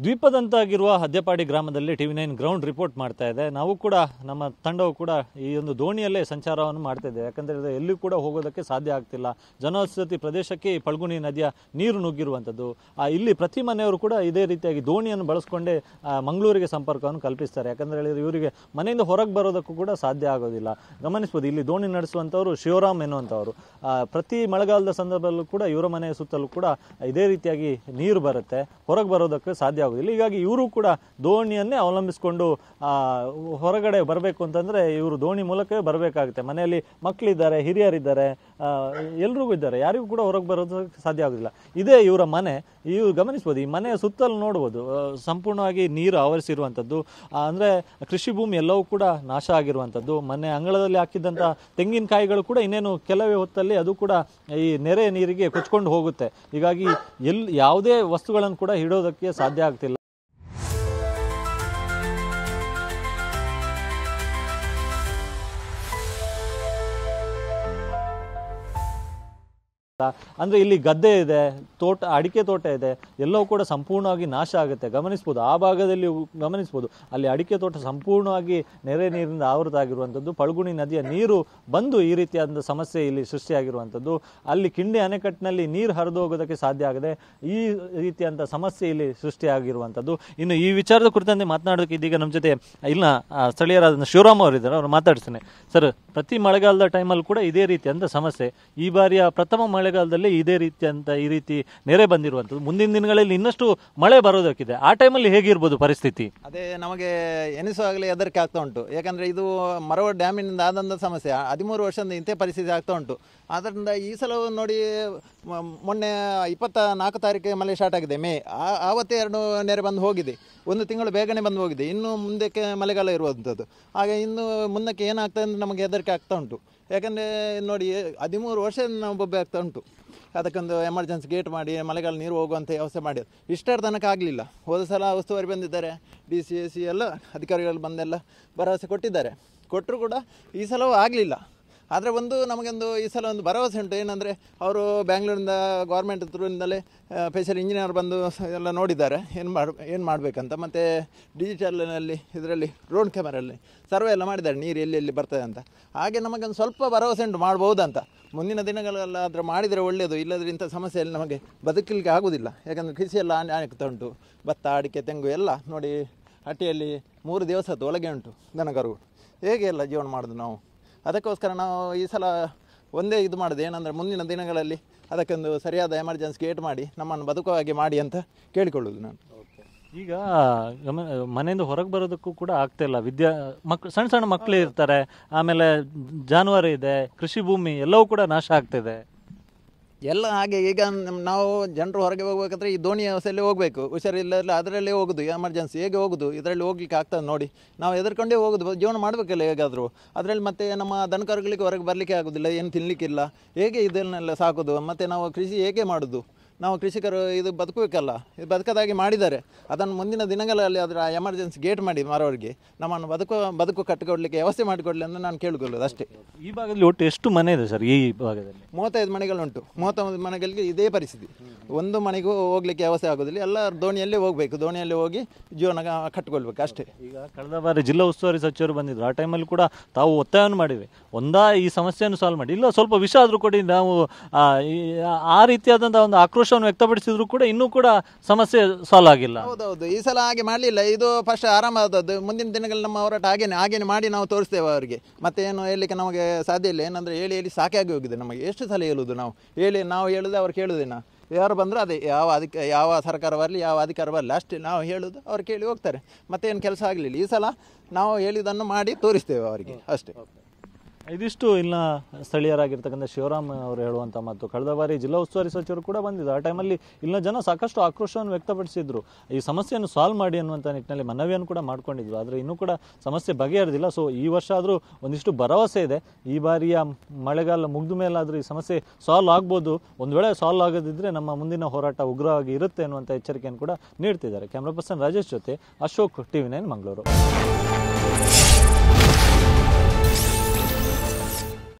ದ್ವೀಪದಂತಾಗಿರುವ ಹದ್ಯಪಾಡಿ ಗ್ರಾಮದಲ್ಲಿ TV9 ground report ಮಾಡ್ತಾ ಇದೆ. ನಾವು ಕೂಡ ನಮ್ಮ ತಂಡವು ಕೂಡ ಈ ಒಂದು ದೋಣಿಯಲ್ಲೇ ಸಂಚಾರವನ್ನು ಮಾಡ್ತಾ ಇದ್ದೇವೆ. ಯಾಕಂದರೆ ಎಲ್ಲಿ ಕೂಡ ಹೋಗೋದಕ್ಕೆ ಸಾಧ್ಯ ಆಗ್ತಿಲ್ಲ. ಜನವಸತಿ ಪ್ರದೇಶಕ್ಕೆ ಈ ಫಲ್ಗುಣಿ ನದಿಯ ನೀರು ನುಗ್ಗಿರುವಂಥದ್ದು. ಇಲ್ಲಿ ಪ್ರತಿ ಮನೆಯವರು ಕೂಡ ಇದೇ ರೀತಿಯಾಗಿ ದೋಣಿಯನ್ನು ಬಳಸ್ಕೊಂಡೇ ಮಂಗಳೂರಿಗೆ ಸಂಪರ್ಕವನ್ನು ಕಲ್ಪಿಸ್ತಾರೆ. ಯಾಕಂದರೆ ಇವರಿಗೆ ಮನೆಯಿಂದ ಹೊರಗೆ ಬರೋದಕ್ಕೂ ಕೂಡ ಸಾಧ್ಯ ಆಗೋದಿಲ್ಲ. ಗಮನಿಸ್ಬೋದು, ಇಲ್ಲಿ ದೋಣಿ ನಡೆಸುವಂಥವರು ಶಿವರಾಮ್ ಎನ್ನುವಂಥವರು. ಪ್ರತಿ ಮಳೆಗಾಲದ ಸಂದರ್ಭದಲ್ಲೂ ಕೂಡ ಇವರ ಮನೆಯ ಸುತ್ತಲೂ ಕೂಡ ಇದೇ ರೀತಿಯಾಗಿ ನೀರು ಬರುತ್ತೆ, ಹೊರಗೆ ಬರೋದಕ್ಕೆ ಸಾಧ್ಯ ಆಗೋದಿಲ್ಲ. ಹೀಗಾಗಿ ಇವರು ಕೂಡ ದೋಣಿಯನ್ನೇ ಅವಲಂಬಿಸಿಕೊಂಡು ಹೊರಗಡೆ ಬರಬೇಕು ಅಂತಂದ್ರೆ ಇವರು ದೋಣಿ ಮೂಲಕವೇ ಬರಬೇಕಾಗುತ್ತೆ. ಮನೆಯಲ್ಲಿ ಮಕ್ಕಳಿದ್ದಾರೆ, ಹಿರಿಯರಿದ್ದಾರೆ, ಎಲ್ರಿಗೂ ಇದ್ದಾರೆ, ಯಾರಿಗೂ ಕೂಡ ಹೊರಗೆ ಬರೋದಕ್ಕೆ ಸಾಧ್ಯ ಆಗೋದಿಲ್ಲ. ಇದೇ ಇವರ ಮನೆ. ಇವರು ಗಮನಿಸ್ಬೋದು, ಈ ಮನೆಯ ಸುತ್ತಲೂ ನೋಡ್ಬೋದು ಸಂಪೂರ್ಣವಾಗಿ ನೀರು ಆವರಿಸಿರುವಂಥದ್ದು. ಅಂದರೆ ಕೃಷಿ ಭೂಮಿ ಎಲ್ಲವೂ ಕೂಡ ನಾಶ ಆಗಿರುವಂಥದ್ದು. ಮನೆ ಅಂಗಳದಲ್ಲಿ ಹಾಕಿದ್ದಂಥ ತೆಂಗಿನಕಾಯಿಗಳು ಕೂಡ ಇನ್ನೇನು ಕೆಲವೇ ಹೊತ್ತಲ್ಲಿ ಅದು ಕೂಡ ಈ ನೆರೆ ನೀರಿಗೆ ಕೊಚ್ಕೊಂಡು ಹೋಗುತ್ತೆ. ಹೀಗಾಗಿ ಯಾವುದೇ ವಸ್ತುಗಳನ್ನು ಕೂಡ ಹಿಡೋದಕ್ಕೆ ಸಾಧ್ಯ ಆಗ್ತಿಲ್ಲ. ಅಂದ್ರೆ ಇಲ್ಲಿ ಗದ್ದೆ ಇದೆ, ತೋಟ, ಅಡಿಕೆ ತೋಟ ಇದೆ, ಎಲ್ಲವೂ ಕೂಡ ಸಂಪೂರ್ಣವಾಗಿ ನಾಶ ಆಗುತ್ತೆ. ಗಮನಿಸ್ಬೋದು, ಆ ಭಾಗದಲ್ಲಿ ಗಮನಿಸ್ಬೋದು, ಅಲ್ಲಿ ಅಡಿಕೆ ತೋಟ ಸಂಪೂರ್ಣವಾಗಿ ನೆರೆ ನೀರಿನಿಂದ ಆವೃತ ಆಗಿರುವಂಥದ್ದು. ಫಲ್ಗುಣಿ ನದಿಯ ನೀರು ಬಂದು ಈ ರೀತಿಯಾದ ಸಮಸ್ಯೆ ಇಲ್ಲಿ ಸೃಷ್ಟಿಯಾಗಿರುವಂಥದ್ದು. ಅಲ್ಲಿ ಕಿಂಡಿ ಅಣೆಕಟ್ಟಿನಲ್ಲಿ ನೀರು ಹರಿದು ಹೋಗೋದಕ್ಕೆ ಸಾಧ್ಯ ಆಗದೆ ಈ ರೀತಿಯಾದ ಸಮಸ್ಯೆ ಇಲ್ಲಿ ಸೃಷ್ಟಿಯಾಗಿರುವಂಥದ್ದು. ಇನ್ನು ಈ ವಿಚಾರದ ಕುರಿತಂತೆ ಮಾತನಾಡೋದಕ್ಕೆ ಇದೀಗ ನಮ್ಮ ಜೊತೆ ಇಲ್ಲ ಸ್ಥಳೀಯರಾದ ಶಿವರಾಮ್ ಅವರು ಇದ್ದಾರೆ. ಅವ್ರು ಮಾತಾಡ್ತೇನೆ. ಸರ್, ಪ್ರತಿ ಮಳೆಗಾಲದ ಟೈಮಲ್ಲಿ ಕೂಡ ಇದೇ ರೀತಿಯಾದ ಸಮಸ್ಯೆ. ಈ ಬಾರಿಯ ಪ್ರಥಮ ಮಳೆಗಾಲದಲ್ಲಿ ಇದೇ ಈ ರೀತಿ ನೆರೆ ಬಂದಿರುವಂಥದ್ದು. ಮುಂದಿನ ದಿನಗಳಲ್ಲಿ ಇನ್ನಷ್ಟು ಮಳೆ ಬರೋದಕ್ಕಿದೆ. ಆ ಟೈಮಲ್ಲಿ ಹೇಗಿರ್ಬೋದು ಪರಿಸ್ಥಿತಿ? ಅದೇ ನಮಗೆ ಎನಿಸುವಾಗಲೇ ಹೆದರಿಕೆ ಆಗ್ತಾ ಉಂಟು. ಯಾಕಂದರೆ ಇದು ಮರವಡ್ ಡ್ಯಾಮಿನಿಂದ ಆದಂಥ ಸಮಸ್ಯೆ 13 ವರ್ಷದಿಂದ ಇಂಥ ಪರಿಸ್ಥಿತಿ ಆಗ್ತಾ ಉಂಟು. ಆದ್ದರಿಂದ ಈ ಸಲ ನೋಡಿ, ಮೊನ್ನೆ 24 ತಾರೀಕಿಗೆ ಮಳೆ ಸ್ಟಾರ್ಟ್ ಆಗಿದೆ, ಮೇ. ಆವತ್ತೇ 2 ನೆರೆ ಬಂದು ಹೋಗಿದೆ. 1 ತಿಂಗಳು ಬೇಗನೆ ಬಂದು ಹೋಗಿದೆ. ಇನ್ನು ಮುಂದಕ್ಕೆ ಮಳೆಗಾಲ ಇರುವಂಥದ್ದು. ಹಾಗೆ ಇನ್ನು ಮುಂದಕ್ಕೆ ಏನಾಗ್ತದೆ ಅಂದರೆ ನಮಗೆ ಹೆದರಿಕೆ ಆಗ್ತಾ ಉಂಟು. ಯಾಕಂದರೆ ನೋಡಿ, 13 ವರ್ಷದಿಂದ ನಾವು ಬೊಬ್ಬೆ ಆಗ್ತಾ ಉಂಟು. ಅದಕ್ಕೊಂದು ಎಮರ್ಜೆನ್ಸಿ ಗೇಟ್ ಮಾಡಿ ಮಳೆಗಾಲ ನೀರು ಹೋಗುವಂಥ ವ್ಯವಸ್ಥೆ ಮಾಡಿ ಇಷ್ಟರ ತನಕ ಆಗಲಿಲ್ಲ. ಹೋದ ಸಲ ಉಸ್ತುವಾರಿ ಬಂದಿದ್ದಾರೆ, DC AC ಎಲ್ಲ ಅಧಿಕಾರಿಗಳು ಬಂದೆಲ್ಲ ಭರವಸೆ ಕೊಟ್ಟರು ಕೂಡ ಈ ಸಲವೂ ಆಗಲಿಲ್ಲ. ಆದರೆ ನಮಗೊಂದು ಈ ಸಲ ಒಂದು ಭರವಸೆ ಉಂಟು. ಏನಂದರೆ ಅವರು ಬ್ಯಾಂಗ್ಳೂರಿಂದ ಗೌರ್ಮೆಂಟ್ ಥ್ರೂಯಿಂದಲೇ ಸ್ಪೆಷಲ್ ಇಂಜಿನಿಯರ್ ಬಂದು ಎಲ್ಲ ನೋಡಿದ್ದಾರೆ ಏನು ಮಾಡಬೇಕಂತ. ಮತ್ತು ಡಿಜಿಟಲ್ನಲ್ಲಿ ಇದರಲ್ಲಿ ಡ್ರೋನ್ ಕ್ಯಾಮರಲ್ಲಿ ಸರ್ವೆ ಎಲ್ಲ ಮಾಡಿದ್ದಾರೆ, ನೀರು ಎಲ್ಲೆಲ್ಲಿ ಬರ್ತದೆ ಅಂತ. ಹಾಗೆ ನಮಗೊಂದು ಸ್ವಲ್ಪ ಭರವಸೆ ಉಂಟು, ಮಾಡ್ಬೋದಂತ. ಮುಂದಿನ ದಿನಗಳಲ್ಲಾದರೂ ಮಾಡಿದರೆ ಒಳ್ಳೆಯದು. ಇಲ್ಲದ್ರೆ ಇಂಥ ಸಮಸ್ಯೆಯಲ್ಲಿ ನಮಗೆ ಬದುಕಲಿಕ್ಕೆ ಆಗೋದಿಲ್ಲ. ಯಾಕಂದರೆ ಕೃಷಿಯೆಲ್ಲ ಆಗ್ತಾ ಉಂಟು. ಭತ್ತ, ಅಡಿಕೆ, ತೆಂಗು ಎಲ್ಲ ನೋಡಿ, ಹಟ್ಟಿಯಲ್ಲಿ 3 ದಿವಸದ ಒಳಗೆ ಉಂಟು ದನಕರು. ಹೇಗೆ ಎಲ್ಲ ಜೀವನ ಮಾಡೋದು ನಾವು? ಅದಕ್ಕೋಸ್ಕರ ನಾವು ಈ ಸಲ ಒಂದೇ ಇದು ಮಾಡೋದು, ಏನಂದರೆ ಮುಂದಿನ ದಿನಗಳಲ್ಲಿ ಅದಕ್ಕೊಂದು ಸರಿಯಾದ ಎಮರ್ಜೆನ್ಸಿ ಗೇಟ್ ಮಾಡಿ ನಮ್ಮನ್ನು ಬದುಕುವ ಹಾಗೆ ಮಾಡಿ ಅಂತ ಕೇಳಿಕೊಳ್ಳೋದು ನಾನು. ಈಗ ಮನೆಯಿಂದ ಹೊರಗೆ ಬರೋದಕ್ಕೂ ಕೂಡ ಆಗ್ತಾ ಇಲ್ಲ. ಸಣ್ಣ ಸಣ್ಣ ಮಕ್ಕಳು ಇರ್ತಾರೆ, ಆಮೇಲೆ ಜಾನುವಾರು ಇದೆ, ಕೃಷಿ ಭೂಮಿ ಎಲ್ಲವೂ ಕೂಡ ನಾಶ ಆಗ್ತಿದೆ ಎಲ್ಲ. ಹಾಗೆ ಈಗ ನಾವು ಜನರು ಹೊರಗೆ ಹೋಗ್ಬೇಕಂದ್ರೆ ಈ ದೋಣಿ ವ್ಯವಸ್ಥೆಯಲ್ಲಿ ಹೋಗಬೇಕು. ಹುಷಾರಿಲ್ಲ ಅದರಲ್ಲೇ ಹೋಗೋದು, ಎಮರ್ಜೆನ್ಸಿ ಹೇಗೆ ಹೋಗೋದು? ಇದರಲ್ಲಿ ಹೋಗ್ಲಿಕ್ಕೆ ಆಗ್ತದೆ ನೋಡಿ. ನಾವು ಎದುರ್ಕೊಂಡೇ ಹೋಗೋದು, ಜೀವನ ಮಾಡಬೇಕಲ್ಲ ಹೇಗಾದರೂ. ಅದರಲ್ಲಿ ಮತ್ತೆ ನಮ್ಮ ದನಕರುಗಳಿಗೆ ಹೊರಗೆ ಬರಲಿಕ್ಕೆ ಆಗೋದಿಲ್ಲ, ಏನು ತಿನ್ನಲಿಕ್ಕಿಲ್ಲ. ಹೇಗೆ ಇದನ್ನೆಲ್ಲ ಸಾಕೋದು? ಮತ್ತು ನಾವು ಕೃಷಿ ಹೇಗೆ ಮಾಡೋದು? ನಾವು ಕೃಷಿಕರು ಇದು ಬದುಕಬೇಕಲ್ಲ. ಇದು ಬದುಕದಾಗಿ ಮಾಡಿದ್ದಾರೆ. ಅದನ್ನು ಮುಂದಿನ ದಿನಗಳಲ್ಲಿ ಅದರ ಎಮರ್ಜೆನ್ಸಿ ಗೇಟ್ ಮಾಡಿ ಮಾರೋರಿಗೆ ನಮ್ಮನ್ನು ಬದುಕು ಕಟ್ಟಿಕೊಡ್ಲಿಕ್ಕೆ ವ್ಯವಸ್ಥೆ ಮಾಡಿಕೊಡಲಿ ಅಂತ ನಾನು ಕೇಳಿಕೊಳ್ಳೋದು ಅಷ್ಟೇ. ಈ ಭಾಗದಲ್ಲಿ ಒಟ್ಟು ಎಷ್ಟು ಮನೆ ಇದೆ ಸರ್? ಈ ಭಾಗದಲ್ಲಿ 35 ಮನೆಗಳುಂಟು. 35 ಮನೆಗಳಿಗೆ ಇದೇ ಪರಿಸ್ಥಿತಿ. ಒಂದು ಮನೆಗೂ ಹೋಗ್ಲಿಕ್ಕೆ ವ್ಯವಸ್ಥೆ ಆಗೋದಿಲ್ಲ. ಎಲ್ಲ ದೋಣಿಯಲ್ಲೇ ಹೋಗಬೇಕು, ದೋಣಿಯಲ್ಲಿ ಹೋಗಿ ಜೀವನ ಕಟ್ಟಿಕೊಳ್ಬೇಕು ಅಷ್ಟೇ. ಈಗ ಕಳೆದ ಬಾರಿ ಜಿಲ್ಲಾ ಉಸ್ತುವಾರಿ ಸಚಿವರು ಬಂದಿದ್ರು. ಆ ಟೈಮಲ್ಲಿ ಕೂಡ ತಾವು ಒತ್ತಾಯವನ್ನು ಮಾಡಿವೆ, ಈ ಸಮಸ್ಯೆಯನ್ನು ಸಾಲ್ವ್ ಮಾಡಿ, ಇಲ್ಲ ಸ್ವಲ್ಪ ವಿಷ ಆದರೂ ಕೊಡಿ. ನಾವು ಆ ರೀತಿಯಾದಂಥ ಒಂದು ಆಕ್ರೋಶ ವ್ಯಕ್ತಪಡಿಸಿದ್ರು ಕೂಡ ಇನ್ನೂ ಕೂಡ ಸಮಸ್ಯೆ ಸಾಲ್ವ್ ಆಗಿಲ್ಲ. ಹೌದೌದು, ಈ ಸಲ ಹಾಗೆ ಮಾಡಲಿಲ್ಲ. ಇದು ಫಸ್ಟ್ ಆರಾಮ ಆದದ್ದು. ಮುಂದಿನ ದಿನಗಳಲ್ಲಿ ನಮ್ಮ ಹೋರಾಟ ಹಾಗೇನೆ ಮಾಡಿ ನಾವು ತೋರಿಸ್ತೇವೆ ಅವರಿಗೆ. ಮತ್ತೆ ಏನು ಹೇಳಲಿಕ್ಕೆ ನಮಗೆ ಸಾಧ್ಯ ಇಲ್ಲ. ಏನಂದರೆ ಹೇಳಿ ಸಾಕಾಗಿ ಹೋಗಿದೆ ನಮಗೆ. ಎಷ್ಟು ಸಲ ಹೇಳುವುದು ನಾವು? ನಾವು ಹೇಳೋದು ಅವ್ರು ಕೇಳೋದೇನ? ಯಾರು ಬಂದರೂ ಅದೇ, ಯಾವ ಸರ್ಕಾರ ಬರಲಿ, ಯಾವ ಅಧಿಕಾರ ಬರಲಿ, ಅಷ್ಟೇ ನಾವು ಹೇಳೋದು, ಅವ್ರು ಕೇಳಿ ಹೋಗ್ತಾರೆ. ಮತ್ತೇನು ಕೆಲಸ ಆಗಲಿಲ್ಲ. ಈ ಸಲ ನಾವು ಹೇಳಿದ್ದನ್ನು ಮಾಡಿ ತೋರಿಸ್ತೇವೆ ಅವರಿಗೆ ಅಷ್ಟೇ. ಇದಿಷ್ಟು ಇಲ್ಲ ಸ್ಥಳೀಯರಾಗಿರ್ತಕ್ಕಂಥ ಶಿವರಾಮ್ ಅವರು ಹೇಳುವಂಥ ಮಾತು. ಕಳೆದ ಬಾರಿ ಜಿಲ್ಲಾ ಉಸ್ತುವಾರಿ ಸಚಿವರು ಕೂಡ ಬಂದಿದ್ದು. ಆ ಟೈಮಲ್ಲಿ ಇಲ್ಲಿನ ಜನ ಸಾಕಷ್ಟು ಆಕ್ರೋಶವನ್ನು ವ್ಯಕ್ತಪಡಿಸಿದ್ರು. ಈ ಸಮಸ್ಯೆಯನ್ನು ಸಾಲ್ವ್ ಮಾಡಿ ಅನ್ನುವಂಥ ನಿಟ್ಟಿನಲ್ಲಿ ಮನವಿಯನ್ನು ಕೂಡ ಮಾಡ್ಕೊಂಡಿದ್ರು. ಆದರೆ ಇನ್ನೂ ಕೂಡ ಸಮಸ್ಯೆ ಬಗೆಹರಿದಿಲ್ಲ. ಸೊ ಈ ವರ್ಷ ಆದರೂ ಒಂದಿಷ್ಟು ಭರವಸೆ ಇದೆ. ಈ ಬಾರಿಯ ಮಳೆಗಾಲ ಮುಗಿದ ಮೇಲಾದರೂ ಈ ಸಮಸ್ಯೆ ಸಾಲ್ವ್ ಆಗ್ಬೋದು. ಒಂದು ವೇಳೆ ಸಾಲ್ವ್ ಆಗದಿದ್ದರೆ ನಮ್ಮ ಮುಂದಿನ ಹೋರಾಟ ಉಗ್ರವಾಗಿ ಇರುತ್ತೆ ಅನ್ನುವಂಥ ಎಚ್ಚರಿಕೆಯನ್ನು ಕೂಡ ನೀಡ್ತಿದ್ದಾರೆ. ಕ್ಯಾಮ್ರಾ ಪರ್ಸನ್ ರಾಜೇಶ್ ಜೊತೆ ಅಶೋಕ್, TV9 ಮಂಗಳೂರು.